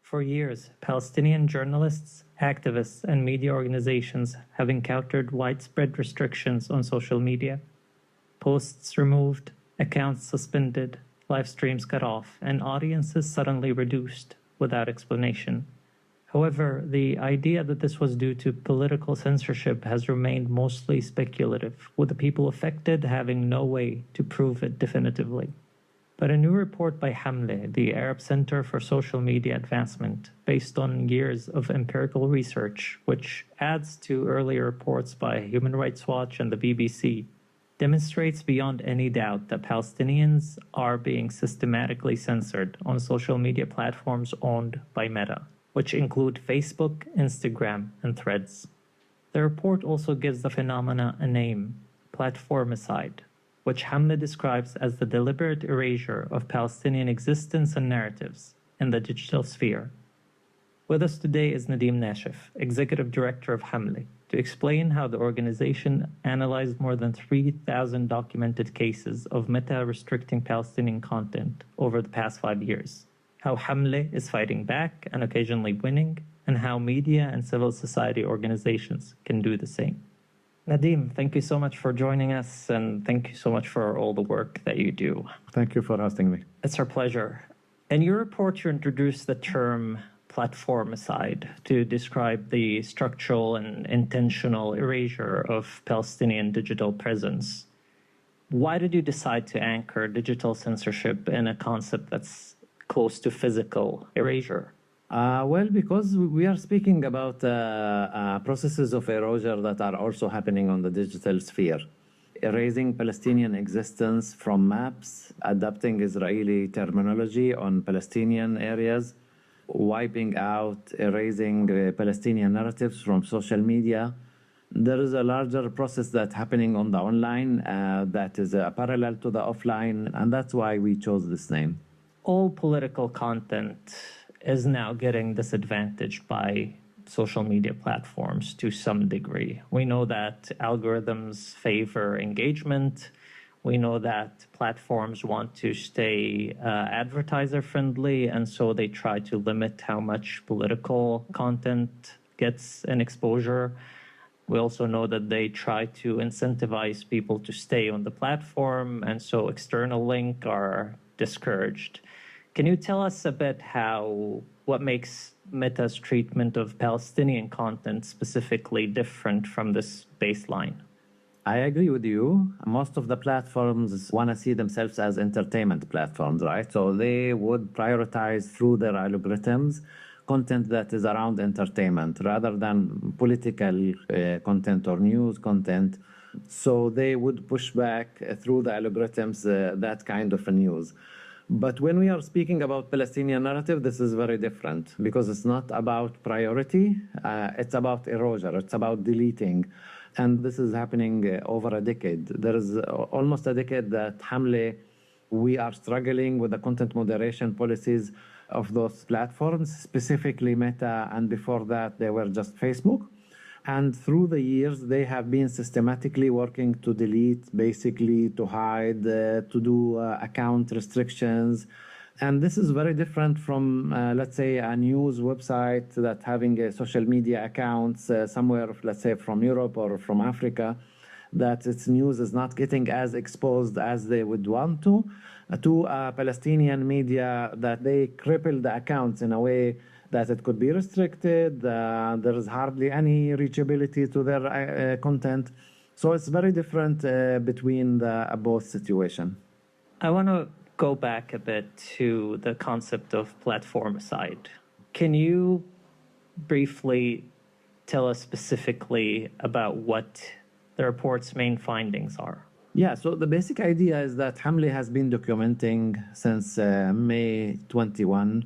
For years, Palestinian journalists, activists, and media organizations have encountered widespread restrictions on social media. Posts removed, accounts suspended, live streams cut off, and audiences suddenly reduced without explanation. However, the idea that this was due to political censorship has remained mostly speculative, with the people affected having no way to prove it definitively. But a new report by Hamle, the Arab Center for Social Media Advancement, based on years of empirical research, which adds to earlier reports by Human Rights Watch and the BBC, demonstrates beyond any doubt that Palestinians are being systematically censored on social media platforms owned by Meta, which include Facebook, Instagram, and Threads. The report also gives the phenomena a name, platformicide, which Hamle describes as the deliberate erasure of Palestinian existence and narratives in the digital sphere. With us today is Nadim Nashif, Executive Director of Hamle, to explain how the organization analyzed more than 3,000 documented cases of Meta restricting Palestinian content over the past 5 years, how Hamle is fighting back and occasionally winning, and how media and civil society organizations can do the same. Nadim, thank you so much for joining us, and thank you so much for all the work that you do. Thank you for hosting me. It's our pleasure. In your report, you introduced the term platformicide to describe the structural and intentional erasure of Palestinian digital presence. Why did you decide to anchor digital censorship in a concept that's close to physical erasure? Well, because we are speaking about processes of erasure that are also happening on the digital sphere. Erasing Palestinian existence from maps, adopting Israeli terminology on Palestinian areas, wiping out, erasing Palestinian narratives from social media. There is a larger process that's happening on the online that is parallel to the offline, and that's why we chose this name. All political content is now getting disadvantaged by social media platforms to some degree. We know that algorithms favor engagement. We know that platforms want to stay advertiser friendly, and so they try to limit how much political content gets an exposure. We also know that they try to incentivize people to stay on the platform, and so external links are discouraged. Can you tell us a bit what makes Meta's treatment of Palestinian content specifically different from this baseline? I agree with you. Most of the platforms want to see themselves as entertainment platforms, right? So they would prioritize through their algorithms content that is around entertainment rather than political content or news content. So they would push back through the algorithms that kind of a news. But when we are speaking about Palestinian narrative, this is very different because it's not about priority. It's about erasure. It's about deleting. And this is happening over a decade. There is almost a decade that Hamle, we are struggling with the content moderation policies of those platforms, specifically Meta, and before that, they were just Facebook. And through the years, they have been systematically working to delete, basically to hide, to do account restrictions. And this is very different from, let's say, a news website that having a social media accounts somewhere, let's say, from Europe or from Africa, that its news is not getting as exposed as they would want to Palestinian media, that they cripple the accounts in a way that it could be restricted. There is hardly any reachability to their content. So it's very different between both situations. I want to go back a bit to the concept of platformicide. Can you briefly tell us specifically about what the report's main findings are? Yeah, so the basic idea is that Hamle has been documenting since May 21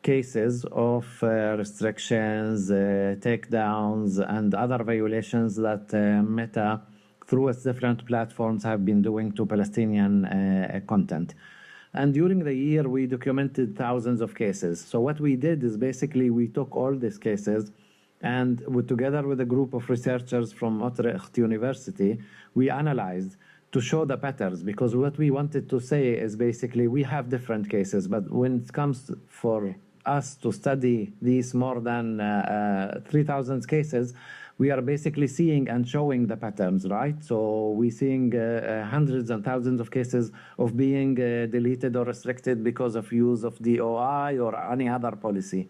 cases of restrictions, takedowns, and other violations that Meta, through its different platforms, have been doing to Palestinian content. And during the year, we documented thousands of cases. So what we did is basically we took all these cases and together with a group of researchers from Utrecht University, we analyzed to show the patterns, because what we wanted to say is basically we have different cases, but when it comes for us to study these more than 3,000 cases, we are basically seeing and showing the patterns, right? So we're seeing hundreds and thousands of cases of being deleted or restricted because of use of DOI or any other policy.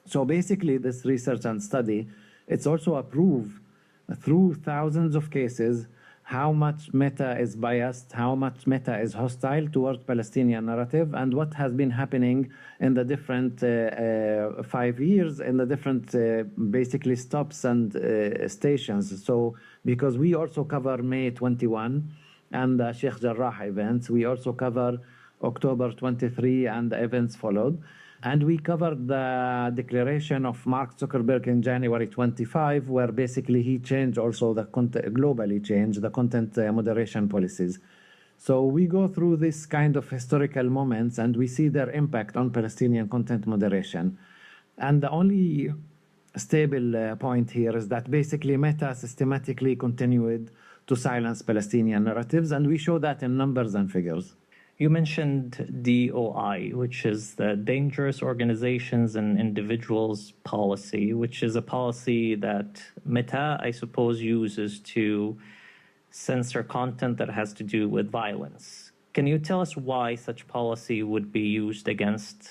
So basically, this research and study, it's also a proof through thousands of cases how much Meta is biased, how much Meta is hostile towards Palestinian narrative, and what has been happening in the different 5 years, in the different basically stops and stations. So because we also cover May 21 and the Sheikh Jarrah events, we also cover October 23 and the events followed. And we covered the declaration of Mark Zuckerberg in January 25, where basically he changed also the globally changed the content moderation policies. So we go through this kind of historical moments and we see their impact on Palestinian content moderation. And the only stable point here is that basically Meta systematically continued to silence Palestinian narratives, and we show that in numbers and figures. You mentioned DOI, which is the Dangerous Organizations and Individuals policy, which is a policy that Meta, I suppose, uses to censor content that has to do with violence. Can you tell us why such policy would be used against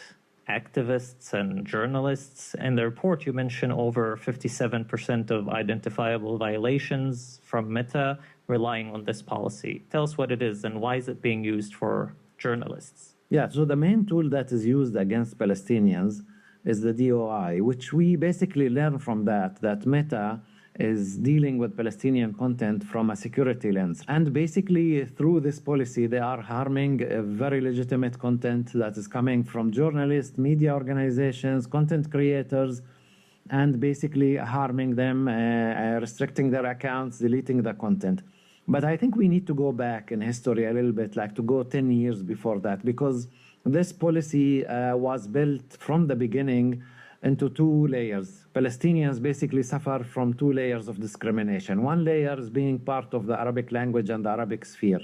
activists and journalists? In the report, you mention over 57% of identifiable violations from Meta relying on this policy. Tell us what it is and why is it being used for journalists? Yeah, so the main tool that is used against Palestinians is the DOI, which we basically learn from that Meta is dealing with Palestinian content from a security lens. And basically, through this policy, they are harming very legitimate content that is coming from journalists, media organizations, content creators, and basically harming them, restricting their accounts, deleting the content. But I think we need to go back in history a little bit, like to go 10 years before that, because this policy was built from the beginning into two layers. Palestinians basically suffer from two layers of discrimination. One layer is being part of the Arabic language and the Arabic sphere.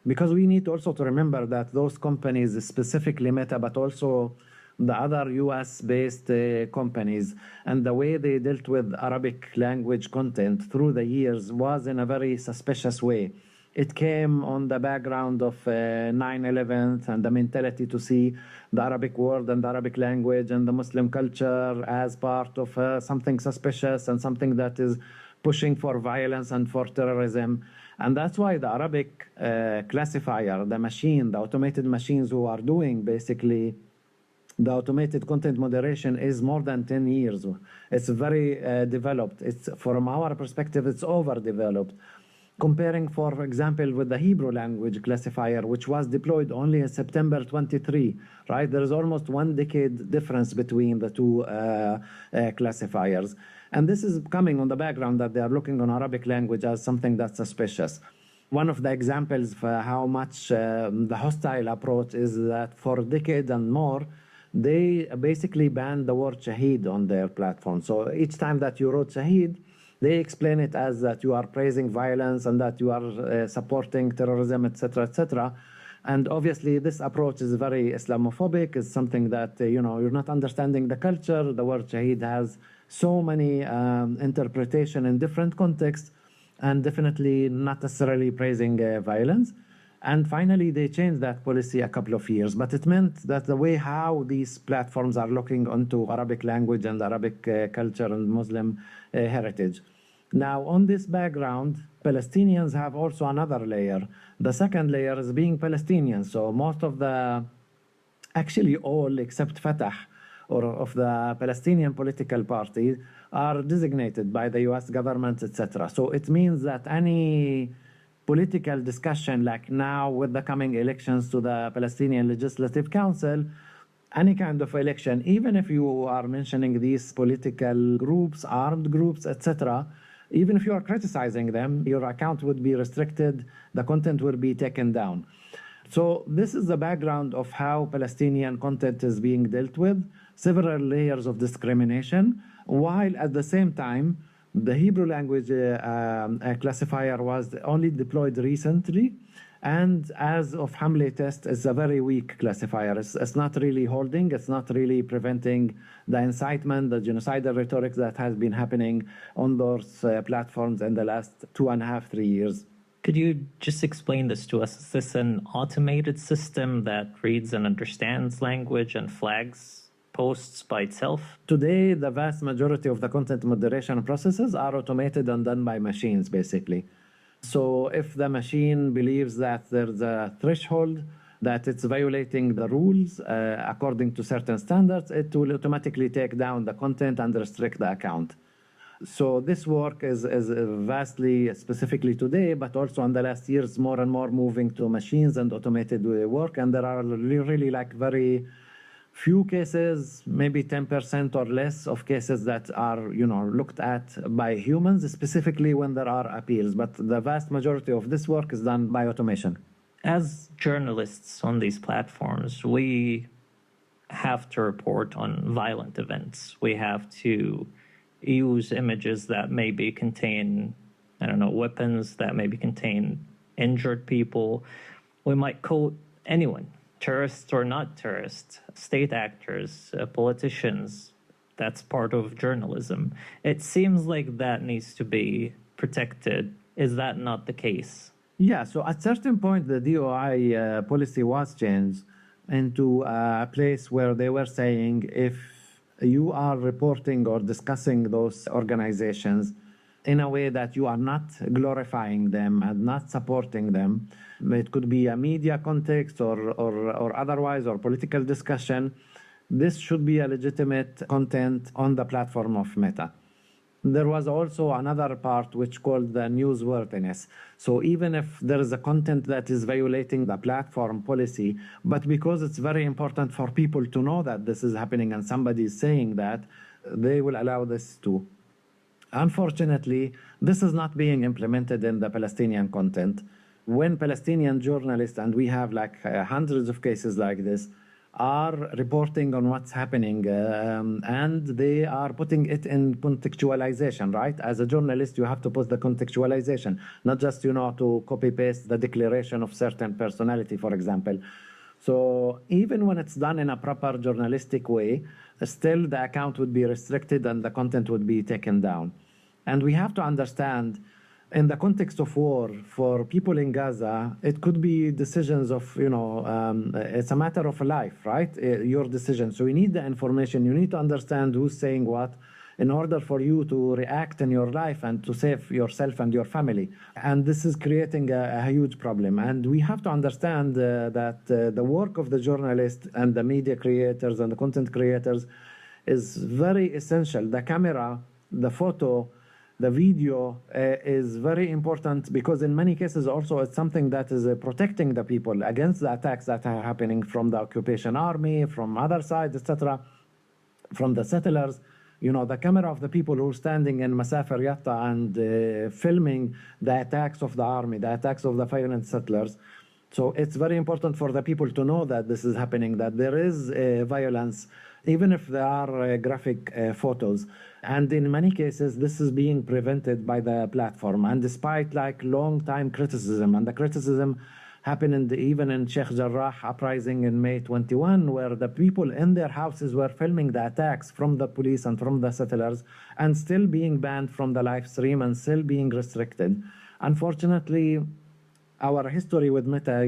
Because we need also to remember that those companies, specifically Meta, but also the other US-based companies, and the way they dealt with Arabic language content through the years was in a very suspicious way. It came on the background of 9/11 and the mentality to see the Arabic world and the Arabic language and the Muslim culture as part of something suspicious and something that is pushing for violence and for terrorism. And that's why the Arabic classifier, the machine, the automated machines who are doing basically the automated content moderation is more than 10 years. It's very developed. It's, from our perspective, it's overdeveloped. Comparing, for example, with the Hebrew language classifier, which was deployed only in September 23, right? There is almost 1 decade difference between the two classifiers. And this is coming on the background that they are looking on Arabic language as something that's suspicious. One of the examples for how much the hostile approach is that for a decade and more, they basically banned the word Shaheed on their platform. So each time that you wrote Shaheed, they explain it as that you are praising violence and that you are supporting terrorism, etc., etc. And obviously, this approach is very Islamophobic. It's something that, you're not understanding the culture. The word Shaheed has so many interpretation in different contexts and definitely not necessarily praising violence. And finally, they changed that policy a couple of years. But it meant that the way how these platforms are looking onto Arabic language and Arabic culture and Muslim heritage. Now, on this background, Palestinians have also another layer. The second layer is being Palestinians. So most of actually all except Fatah, or of the Palestinian political party, are designated by the US government, etc. So it means that any political discussion, like now with the coming elections to the Palestinian Legislative Council, any kind of election, even if you are mentioning these political groups, armed groups, etc., even if you are criticizing them, your account would be restricted, the content will be taken down. So this is the background of how Palestinian content is being dealt with, several layers of discrimination, while at the same time, the Hebrew language classifier was only deployed recently, And as of Hamlet test, it's a very weak classifier. It's not really holding. It's not really preventing the incitement, the genocidal rhetoric that has been happening on those platforms in the last 2.5, 3 years. Could you just explain this to us? Is this an automated system that reads and understands language and flags posts by itself? Today, the vast majority of the content moderation processes are automated and done by machines, basically. So if the machine believes that there's a threshold, that it's violating the rules according to certain standards, it will automatically take down the content and restrict the account. So this work is vastly, specifically today, but also in the last years, more and more moving to machines and automated work. And there are really like very few cases, maybe 10% or less of cases that are, looked at by humans, specifically when there are appeals. But the vast majority of this work is done by automation. As journalists on these platforms, we have to report on violent events. We have to use images that maybe contain, weapons, that maybe contain injured people. We might quote anyone, terrorists or not terrorists, state actors, politicians. That's part of journalism. It seems like that needs to be protected. Is that not the case? Yeah, so at a certain point, the DOI policy was changed into a place where they were saying if you are reporting or discussing those organizations in a way that you are not glorifying them and not supporting them, it could be a media context or otherwise, or political discussion, this should be a legitimate content on the platform of Meta. There was also another part which called the newsworthiness. So even if there is a content that is violating the platform policy, but because it's very important for people to know that this is happening and somebody is saying that, they will allow this too. Unfortunately, this is not being implemented in the Palestinian content. When Palestinian journalists, and we have like hundreds of cases like this, are reporting on what's happening and they are putting it in contextualization, right? As a journalist, you have to put the contextualization, not just, to copy paste the declaration of certain personality, for example. So even when it's done in a proper journalistic way, still the account would be restricted and the content would be taken down. And we have to understand, in the context of war, for people in Gaza, it could be decisions of, it's a matter of life, right? Your decision. So you need the information. You need to understand who's saying what in order for you to react in your life and to save yourself and your family. And this is creating a huge problem. And we have to understand that the work of the journalists and the media creators and the content creators is very essential. The camera, the photo, the video is very important because in many cases also it's something that is protecting the people against the attacks that are happening from the occupation army, from other sides, etc., from the settlers. The camera of the people who are standing in Masafer Yatta and filming the attacks of the army, the attacks of the violent settlers. So it's very important for the people to know that this is happening, that there is violence, even if there are graphic photos. And in many cases, this is being prevented by the platform. And despite long time criticism, and the criticism happened even in Sheikh Jarrah uprising in May 21, where the people in their houses were filming the attacks from the police and from the settlers, and still being banned from the live stream and still being restricted. Unfortunately, our history with Meta,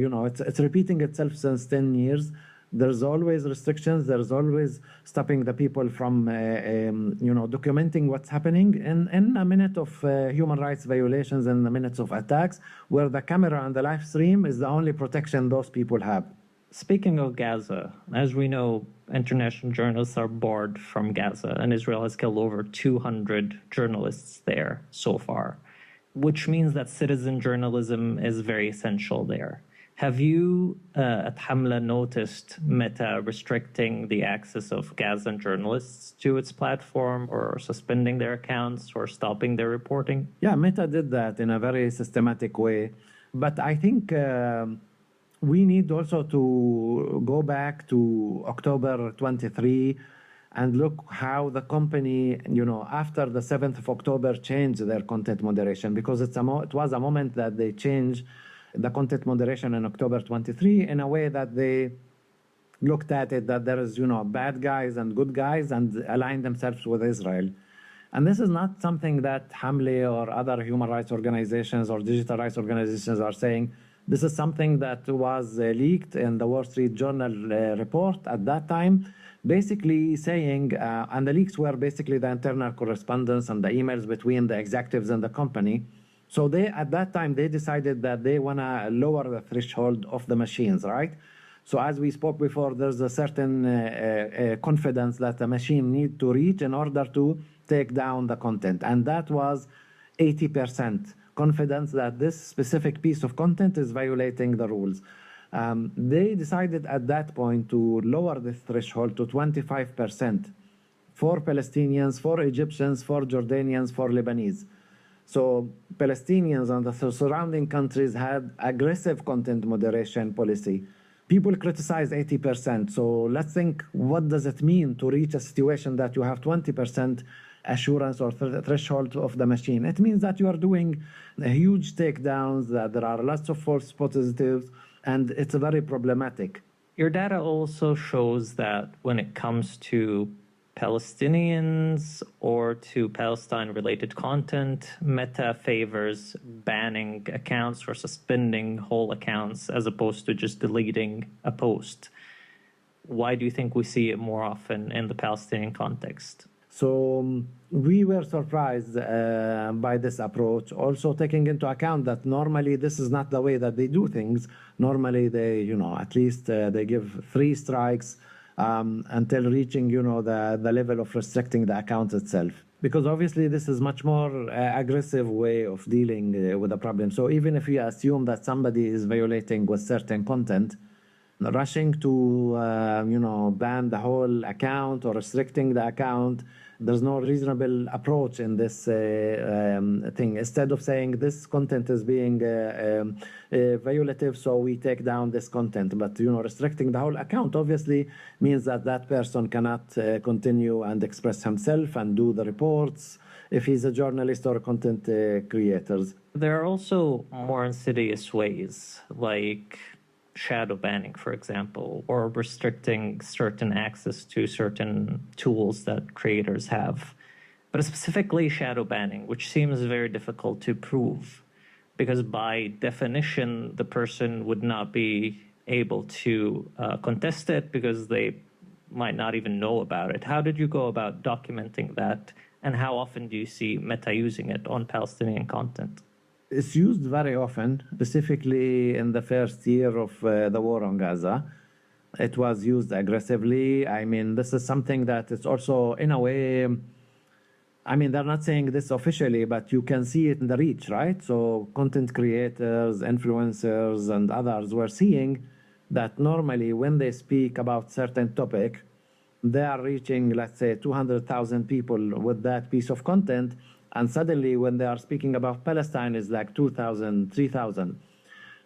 it's repeating itself since 10 years. There's always restrictions. There's always stopping the people from, documenting what's happening in a minute of human rights violations, in the minutes of attacks, where the camera and the live stream is the only protection those people have. Speaking of Gaza, as we know, international journalists are barred from Gaza, and Israel has killed over 200 journalists there so far, which means that citizen journalism is very essential there. Have you at Hamla noticed Meta restricting the access of Gazan journalists to its platform, or suspending their accounts, or stopping their reporting? Yeah, Meta did that in a very systematic way. But I think we need also to go back to October 23 and look how the company, after the 7th of October changed their content moderation, because it was a moment that they changed the content moderation in October 23 in a way that they looked at it that there is, bad guys and good guys and aligned themselves with Israel. And this is not something that Hamle or other human rights organizations or digital rights organizations are saying. This is something that was leaked in the Wall Street Journal report at that time, basically saying, and the leaks were basically the internal correspondence and the emails between the executives and the company. So at that time, they decided that they want to lower the threshold of the machines, right? So as we spoke before, there's a certain confidence that the machine need to reach in order to take down the content. And that was 80% confidence that this specific piece of content is violating the rules. They decided at that point to lower the threshold to 25% for Palestinians, for Egyptians, for Jordanians, for Lebanese. So Palestinians and the surrounding countries had aggressive content moderation policy. People criticize 80%. So let's think, what does it mean to reach a situation that you have 20% assurance or threshold of the machine? It means that you are doing huge takedowns, that there are lots of false positives, and it's very problematic. Your data also shows that when it comes to Palestinians or to Palestine-related content, Meta favors banning accounts or suspending whole accounts as opposed to just deleting a post. Why do you think we see it more often in the Palestinian context? So we were surprised by this approach, also taking into account that normally this is not the way that they do things. Normally they, at least they give 3 strikes until reaching, the level of restricting the account itself. Because obviously this is much more aggressive way of dealing with the problem. So even if you assume that somebody is violating with certain content, rushing to, ban the whole account or restricting the account, there's no reasonable approach in this thing. Instead of saying this content is being violative, so we take down this content. But, restricting the whole account obviously means that that person cannot continue and express himself and do the reports if he's a journalist or content creators. There are also more insidious ways, like shadow banning, for example, or restricting certain access to certain tools that creators have. But specifically shadow banning, which seems very difficult to prove, because by definition, the person would not be able to contest it because they might not even know about it. How did you go about documenting that? And how often do you see Meta using it on Palestinian content? It's used very often, specifically in the first year of the war on Gaza. It was used aggressively. I mean, this is something that is also, in a way, they're not saying this officially, but you can see it in the reach, right? So content creators, influencers, and others were seeing that normally when they speak about certain topic, they are reaching, let's say, 200,000 people with that piece of content. And suddenly, when they are speaking about Palestine, it's like 2,000, 3,000.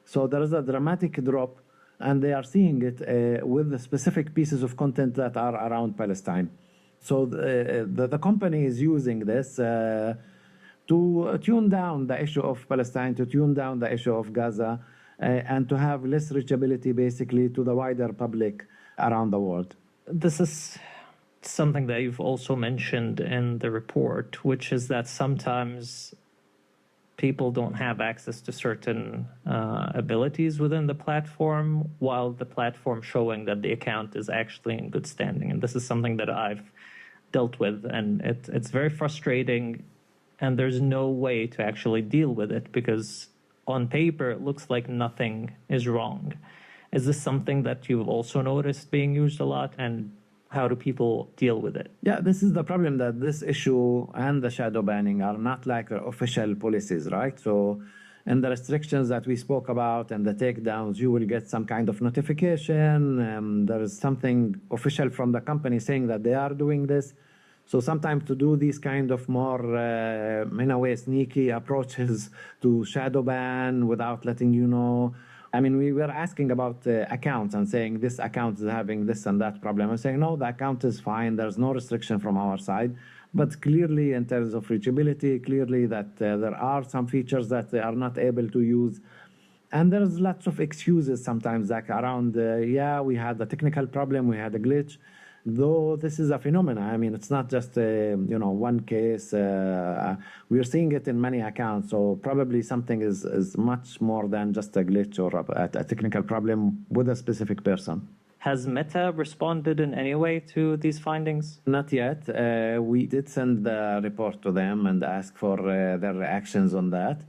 So there is a dramatic drop, and they are seeing it with the specific pieces of content that are around Palestine. So the company is using this to tune down the issue of Palestine, to tune down the issue of Gaza, and to have less reachability, basically, to the wider public around the world. This is something that you've also mentioned in the report, which is that sometimes people don't have access to certain abilities within the platform, while the platform showing that the account is actually in good standing. And this is something that I've dealt with, and it's very frustrating, and there's no way to actually deal with it because on paper it looks like nothing is wrong. Is this something that you've also noticed being used a lot, and how do people deal with it? Yeah, this is the problem, that this issue and the shadow banning are not like official policies, right? So in the restrictions that we spoke about and the takedowns, you will get some kind of notification. There is something official from the company saying that they are doing this. So sometimes to do these kind of more, in a way, sneaky approaches to shadow ban without letting you know. We were asking about accounts and saying this account is having this and that problem. I'm saying, no, the account is fine. There's no restriction from our side. But clearly, in terms of reachability, clearly that there are some features that they are not able to use. And there's lots of excuses sometimes, like around, we had a technical problem, we had a glitch. Though this is a phenomenon. I mean, it's not just one case. We're seeing it in many accounts. So probably something is much more than just a glitch or a technical problem with a specific person. Has Meta responded in any way to these findings? Not yet. We did send the report to them and ask for their reactions on that.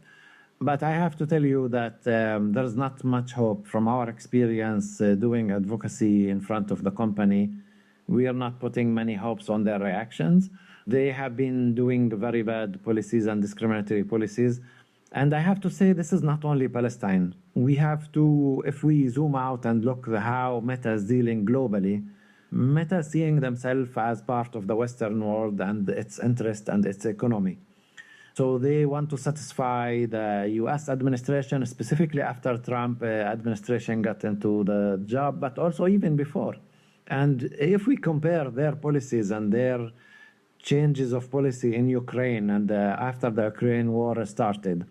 But I have to tell you that there's not much hope from our experience doing advocacy in front of the company. We are not putting many hopes on their reactions. They have been doing very bad policies and discriminatory policies. And I have to say, this is not only Palestine. We have to, if we zoom out and look at how Meta is dealing globally, Meta is seeing themselves as part of the Western world and its interest and its economy. So they want to satisfy the US administration, specifically after Trump administration got into the job, but also even before. And if we compare their policies and their changes of policy in Ukraine and after the Ukraine war started,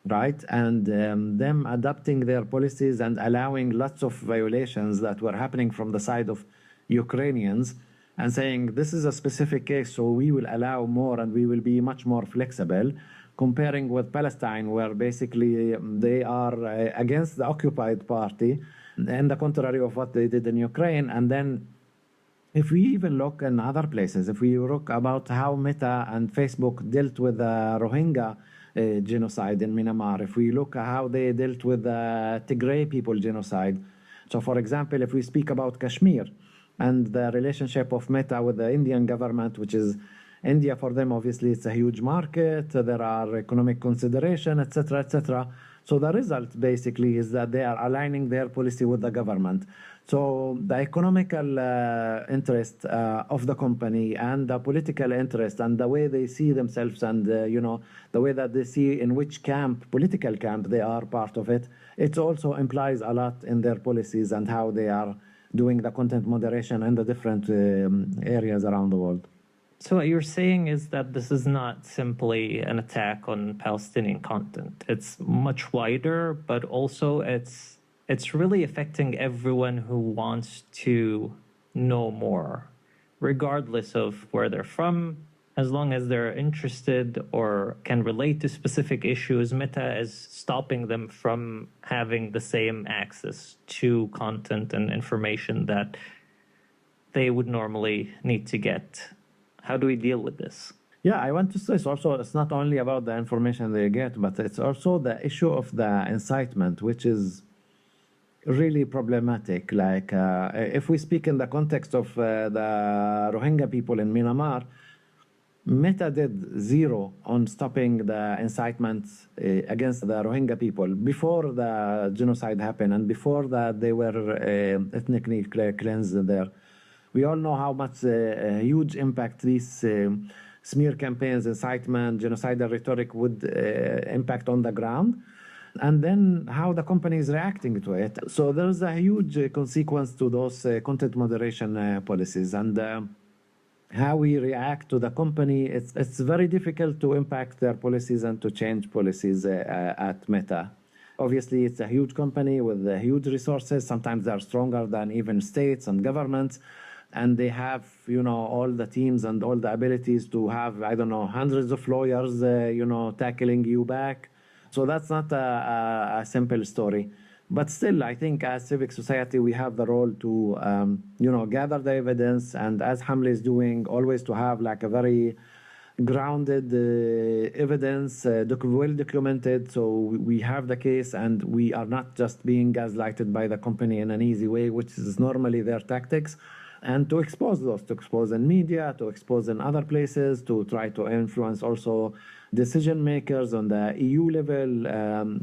right? And them adapting their policies and allowing lots of violations that were happening from the side of Ukrainians and saying this is a specific case, so we will allow more and we will be much more flexible, comparing with Palestine, where basically they are against the occupied party, and the contrary of what they did in Ukraine. And then if we even look in other places, if we look about how Meta and Facebook dealt with the Rohingya genocide in Myanmar, if we look at how they dealt with the Tigray people genocide. So for example, if we speak about Kashmir and the relationship of Meta with the Indian government, which is India for them, obviously it's a huge market, there are economic consideration, etc., etc. So the result basically is that they are aligning their policy with the government. So the economical interest of the company and the political interest and the way they see themselves and, the way that they see in which political camp they are part of it, it also implies a lot in their policies and how they are doing the content moderation in the different areas around the world. So what you're saying is that this is not simply an attack on Palestinian content. It's much wider, but also it's really affecting everyone who wants to know more, regardless of where they're from. As long as they're interested or can relate to specific issues, Meta is stopping them from having the same access to content and information that they would normally need to get. How do we deal with this? Yeah, I want to say it's not only about the information they get, but it's also the issue of the incitement, which is really problematic. Like, if we speak in the context of the Rohingya people in Myanmar, Meta did zero on stopping the incitement against the Rohingya people before the genocide happened and before that they were ethnically cleansed there. We all know how much huge impact these smear campaigns, incitement, genocidal rhetoric would impact on the ground, and then how the company is reacting to it. So there's a huge consequence to those content moderation policies, and how we react to the company. It's very difficult to impact their policies and to change policies at Meta. Obviously, it's a huge company with huge resources. Sometimes they're stronger than even states and governments. And they have, all the teams and all the abilities to have, hundreds of lawyers, tackling you back. So that's not a simple story. But still, I think as civic society, we have the role to, gather the evidence. And as Hamle is doing, always to have like a very grounded evidence, well documented. So we have the case and we are not just being gaslighted by the company in an easy way, which is normally their tactics. And to expose those, to expose in media, to expose in other places, to try to influence also decision makers on the EU level,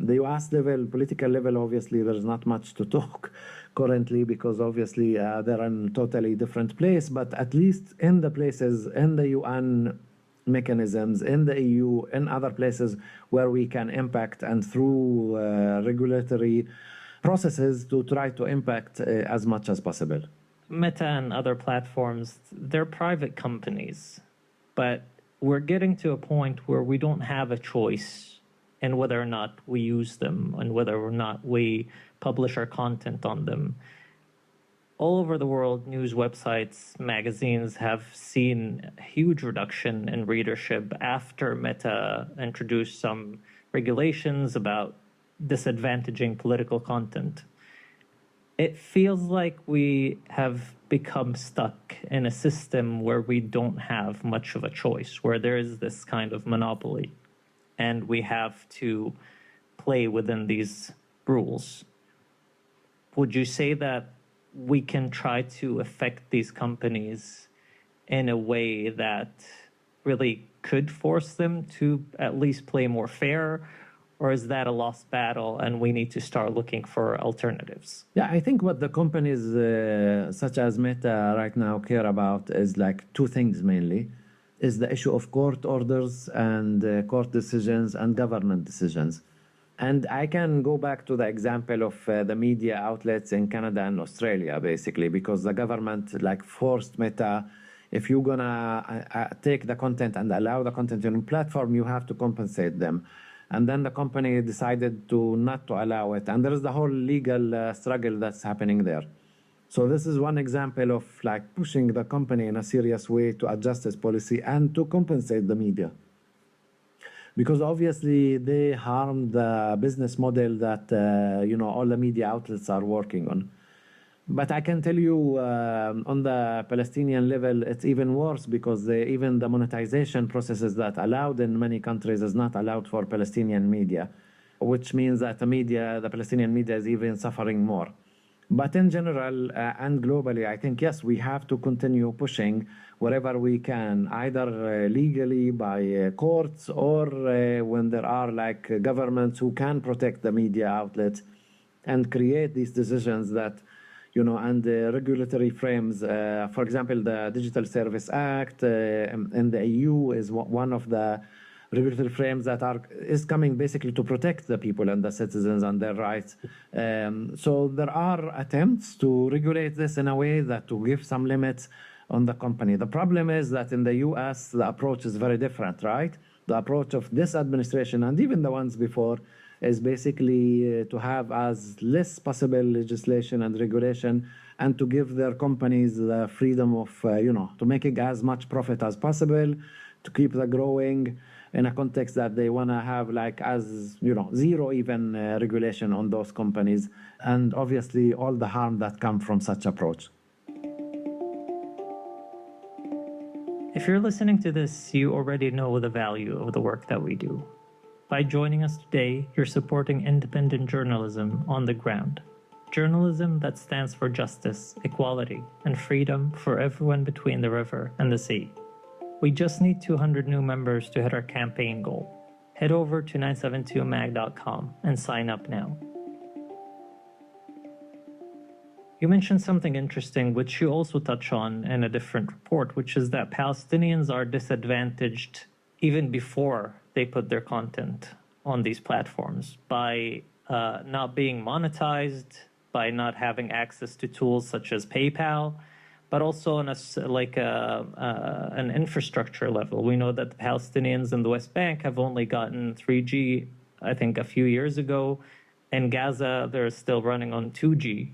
the US level, political level. Obviously, there's not much to talk currently because obviously they're in a totally different place. But at least in the places, in the UN mechanisms, in the EU, in other places where we can impact and through regulatory processes to try to impact as much as possible. Meta and other platforms, they're private companies, but we're getting to a point where we don't have a choice in whether or not we use them and whether or not we publish our content on them. All over the world, news websites, magazines have seen a huge reduction in readership after Meta introduced some regulations about disadvantaging political content. It feels like we have become stuck in a system where we don't have much of a choice, where there is this kind of monopoly, and we have to play within these rules. Would you say that we can try to affect these companies in a way that really could force them to at least play more fair? Or is that a lost battle and we need to start looking for alternatives? Yeah, I think what the companies such as Meta right now care about is like two things mainly, is the issue of court orders and court decisions and government decisions. And I can go back to the example of the media outlets in Canada and Australia, basically, because the government like forced Meta, if you're gonna take the content and allow the content on your platform, you have to compensate them. And then the company decided to not to allow it. And there is the whole legal struggle that's happening there. So this is one example of like pushing the company in a serious way to adjust its policy and to compensate the media. Because obviously they harm the business model that all the media outlets are working on. But I can tell you on the Palestinian level, it's even worse because even the monetization processes that allowed in many countries is not allowed for Palestinian media, which means that the Palestinian media is even suffering more. But in general and globally, I think, yes, we have to continue pushing wherever we can, either legally by courts or when there are like governments who can protect the media outlets and create these decisions that, and the regulatory frames. For example, the Digital Service Act in the EU is one of the regulatory frames that is coming basically to protect the people and the citizens and their rights. So there are attempts to regulate this in a way that to give some limits on the company. The problem is that in the US, the approach is very different, right? The approach of this administration and even the ones before is basically to have as less possible legislation and regulation and to give their companies the freedom of, to making as much profit as possible, to keep the growing in a context that they want to have like zero even regulation on those companies, and obviously all the harm that comes from such approach. If you're listening to this, you already know the value of the work that we do. By joining us today, you're supporting independent journalism on the ground. Journalism that stands for justice, equality, and freedom for everyone between the river and the sea. We just need 200 new members to hit our campaign goal. Head over to 972mag.com and sign up now. You mentioned something interesting, which you also touch on in a different report, which is that Palestinians are disadvantaged even before they put their content on these platforms by not being monetized, by not having access to tools such as PayPal, but also on an infrastructure level. We know that the Palestinians in the West Bank have only gotten 3G, I think, a few years ago. In Gaza, they're still running on 2G,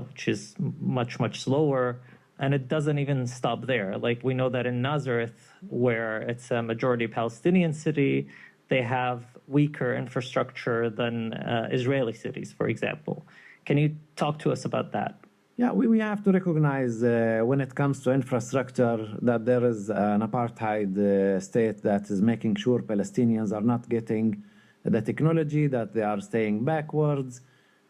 which is much, much slower. And it doesn't even stop there. Like, we know that in Nazareth, where it's a majority Palestinian city, they have weaker infrastructure than Israeli cities, for example. Can you talk to us about that? Yeah, we have to recognize when it comes to infrastructure that there is an apartheid state that is making sure Palestinians are not getting the technology, that they are staying backwards.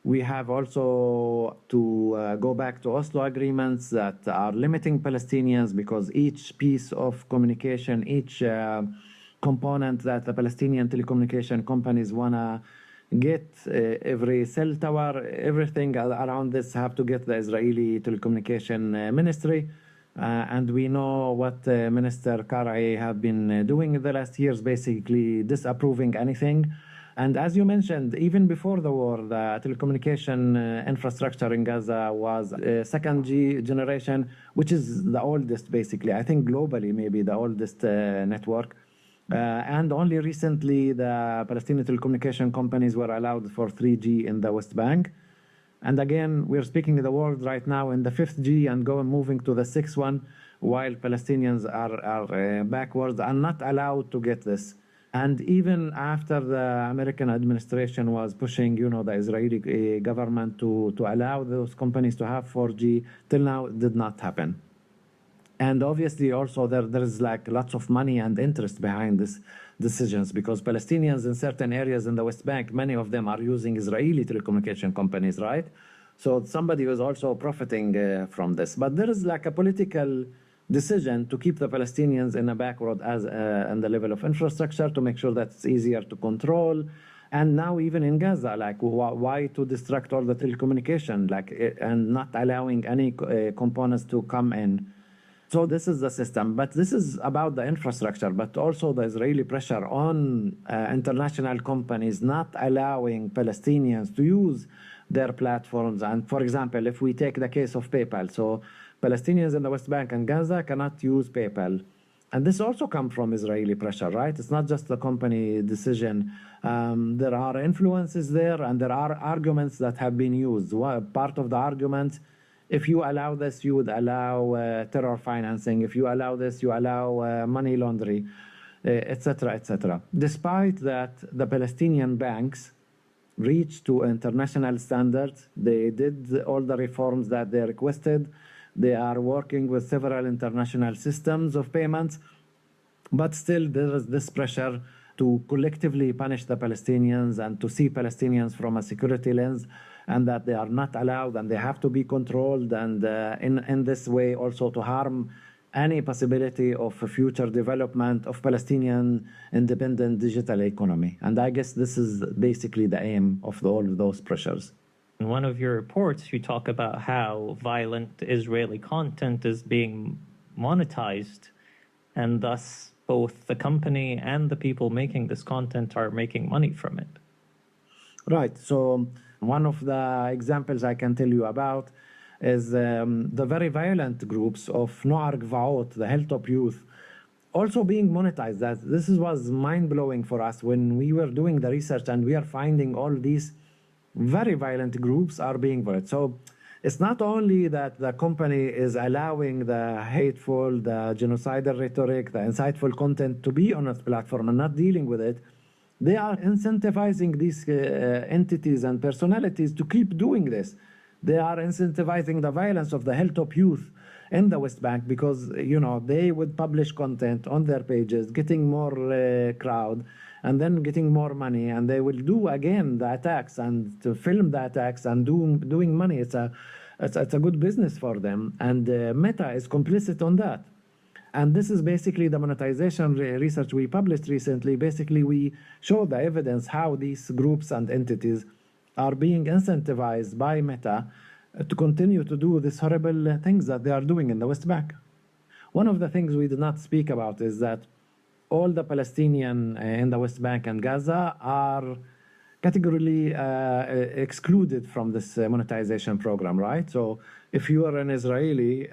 We have also to go back to Oslo agreements that are limiting Palestinians because each piece of communication, each component that the Palestinian telecommunication companies want to get, every cell tower, everything around this have to get the Israeli telecommunication ministry. And we know what Minister Karai have been doing in the last years, basically disapproving anything. And as you mentioned, even before the war, the telecommunication infrastructure in Gaza was second generation, which is the oldest, basically. I think globally, maybe the oldest network. And only recently, the Palestinian telecommunication companies were allowed for 3G in the West Bank. And again, we're speaking in the world right now in the 5G and moving to the 6th one, while Palestinians are backwards and not allowed to get this. And even after the American administration was pushing, the Israeli government to allow those companies to have 4G, till now it did not happen. And obviously also there is like lots of money and interest behind these decisions, because Palestinians in certain areas in the West Bank, many of them are using Israeli telecommunication companies, right? So somebody was also profiting from this. But there is like a political decision to keep the Palestinians in a backward on the level of infrastructure, to make sure that it's easier to control. And now even in Gaza, like why to distract all the telecommunication, and not allowing any components to come in. So this is the system, but this is about the infrastructure, but also the Israeli pressure on international companies not allowing Palestinians to use their platforms. And for example, if we take the case of PayPal, so Palestinians in the West Bank and Gaza cannot use PayPal. And this also comes from Israeli pressure, right? It's not just the company decision. There are influences there, and there are arguments that have been used. Part of the argument, if you allow this, you would allow terror financing. If you allow this, you allow money laundering, etc., etc. Despite that, the Palestinian banks reached to international standards. They did all the reforms that they requested. They are working with several international systems of payments. But still, there is this pressure to collectively punish the Palestinians and to see Palestinians from a security lens, and that they are not allowed and they have to be controlled, and in this way also to harm any possibility of a future development of Palestinian independent digital economy. And I guess this is basically the aim of all of those pressures. In one of your reports, you talk about how violent Israeli content is being monetized, and thus both the company and the people making this content are making money from it. Right. So one of the examples I can tell you about is the very violent groups of Noar Gvaot, the Hilltop youth, also being monetized. That this was mind-blowing for us when we were doing the research, and we are finding all these very violent groups are being violent. So it's not only that the company is allowing the hateful, the genocidal rhetoric, the insightful content to be on its platform and not dealing with it. They are incentivizing these entities and personalities to keep doing this. They are incentivizing the violence of the Hilltop youth in the West Bank, because they would publish content on their pages, getting more crowd, and then getting more money, and they will do again the attacks and to film the attacks and doing money. It's a good business for them, and Meta is complicit on that. And this is basically the monetization research we published recently. Basically, we show the evidence how these groups and entities are being incentivized by Meta to continue to do these horrible things that they are doing in the West Bank. One of the things we did not speak about is that all the Palestinians in the West Bank and Gaza are categorically excluded from this monetization program, right? So if you are an Israeli,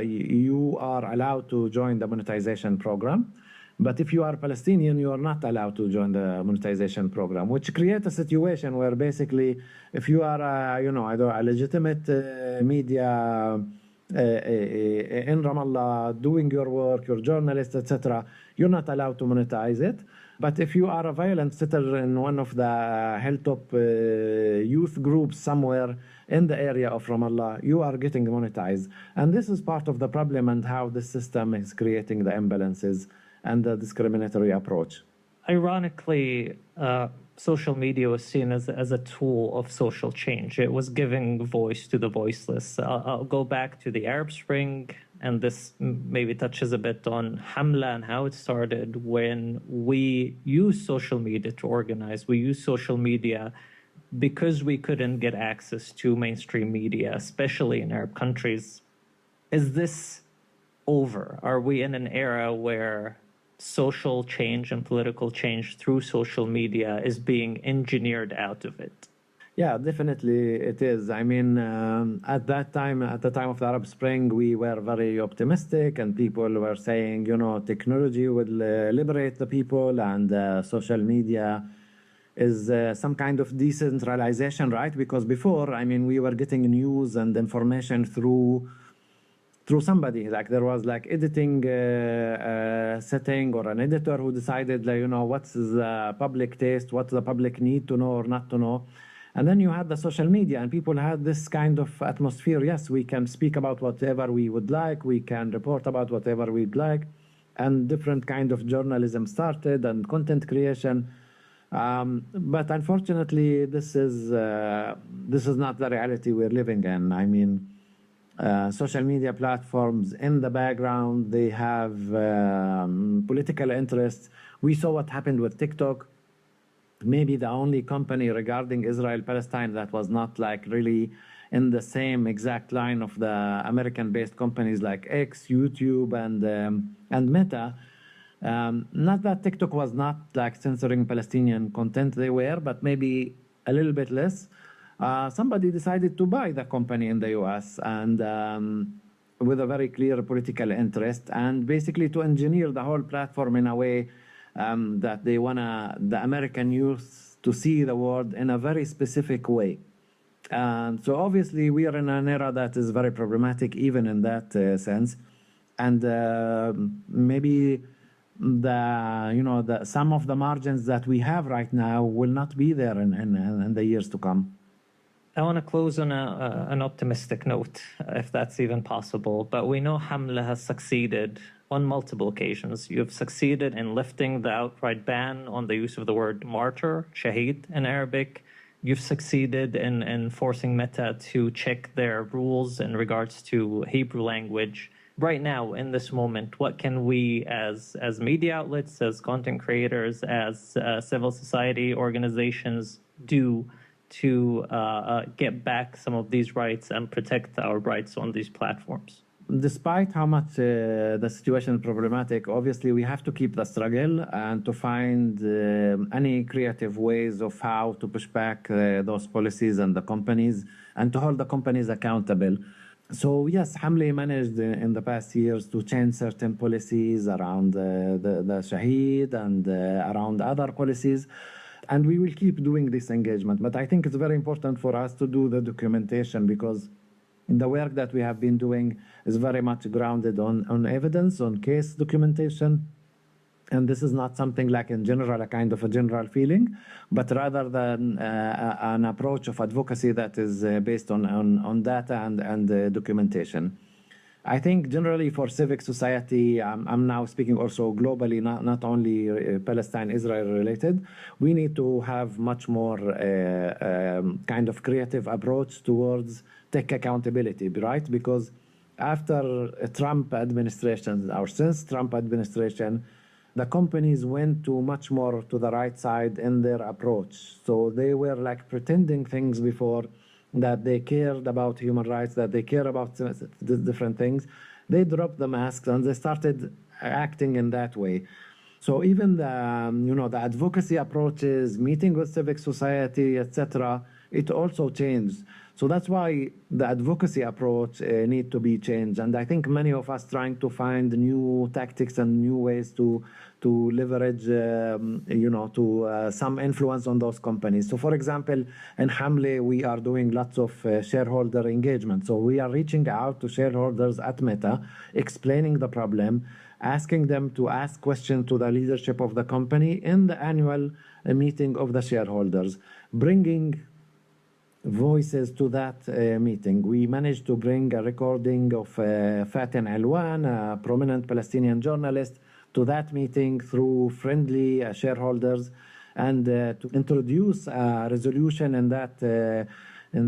you are allowed to join the monetization program. But if you are Palestinian, you are not allowed to join the monetization program, which creates a situation where basically, if you are, a legitimate media in Ramallah, doing your work, your journalist, etc., you're not allowed to monetize it. But if you are a violent sitter in one of the Hilltop youth groups somewhere in the area of Ramallah, you are getting monetized. And this is part of the problem and how the system is creating the imbalances and the discriminatory approach. Ironically, social media was seen as a tool of social change. It was giving voice to the voiceless. I'll go back to the Arab Spring, and this maybe touches a bit on Hamla and how it started. When we used social media to organize, we used social media because we couldn't get access to mainstream media, especially in Arab countries. Is this over? Are we in an era where social change and political change through social media is being engineered out of it? Yeah, definitely it is. I mean, at that time, at the time of the Arab Spring, we were very optimistic, and people were saying, technology will liberate the people, and social media is some kind of decentralization, right? Because before, I mean, we were getting news and information through somebody. Like there was like editing setting or an editor who decided, like, what's the public taste, what's the public need to know or not to know. And then you had the social media, and people had this kind of atmosphere. Yes, we can speak about whatever we would like. We can report about whatever we'd like. And different kind of journalism started and content creation. But unfortunately, this is not the reality we're living in. I mean, social media platforms in the background, they have political interests. We saw what happened with TikTok. Maybe the only company regarding Israel-Palestine that was not like really in the same exact line of the American-based companies like X, YouTube, and Meta. Not that TikTok was not like censoring Palestinian content, they were, but maybe a little bit less. Somebody decided to buy the company in the US and with a very clear political interest, and basically to engineer the whole platform in a way that they want the American youth to see the world in a very specific way. So obviously we are in an era that is very problematic even in that sense. And maybe some of the margins that we have right now will not be there in the years to come. I want to close on an optimistic note, if that's even possible. But we know Hamla has succeeded on multiple occasions. You've succeeded in lifting the outright ban on the use of the word martyr, shaheed in Arabic. You've succeeded in forcing Meta to check their rules in regards to Hebrew language. Right now, in this moment, what can we as media outlets, as content creators, as civil society organizations do to get back some of these rights and protect our rights on these platforms? Despite how much the situation is problematic, obviously we have to keep the struggle and to find any creative ways of how to push back those policies and the companies and to hold the companies accountable. So yes, Hamli managed in the past years to change certain policies around the Shaheed and around other policies. And we will keep doing this engagement. But I think it's very important for us to do the documentation, because the work that we have been doing is very much grounded on evidence, on case documentation. And this is not something like in general, a kind of a general feeling, but rather than an approach of advocacy that is based on data and documentation. I think generally for civic society, I'm now speaking also globally, not only Palestine, Israel related, we need to have much more kind of creative approach towards tech accountability, right? Because after Trump administration, or since Trump administration, the companies went to much more to the right side in their approach. So they were like pretending things before, that they cared about human rights, that they care about different things. They dropped the masks and they started acting in that way. So even the advocacy approaches, meeting with civic society, etc., it also changed. So that's why the advocacy approach need to be changed. And I think many of us trying to find new tactics and new ways to leverage, some influence on those companies. So for example, in Hamle, we are doing lots of shareholder engagement. So we are reaching out to shareholders at Meta, explaining the problem, asking them to ask questions to the leadership of the company in the annual meeting of the shareholders, bringing voices to that meeting. We managed to bring a recording of Fatin Alwan, a prominent Palestinian journalist, to that meeting through friendly shareholders, and to introduce a resolution in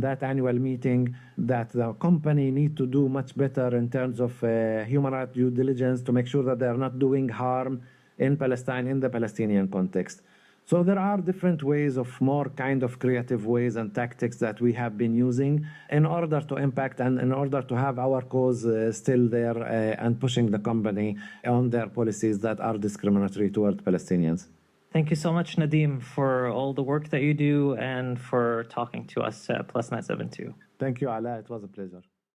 that annual meeting that the company need to do much better in terms of human rights due diligence to make sure that they are not doing harm in Palestine, in the Palestinian context. So there are different ways of more kind of creative ways and tactics that we have been using in order to impact and in order to have our cause still there and pushing the company on their policies that are discriminatory toward Palestinians. Thank you so much, Nadim, for all the work that you do and for talking to us at Plus 972. Thank you, Ala. It was a pleasure.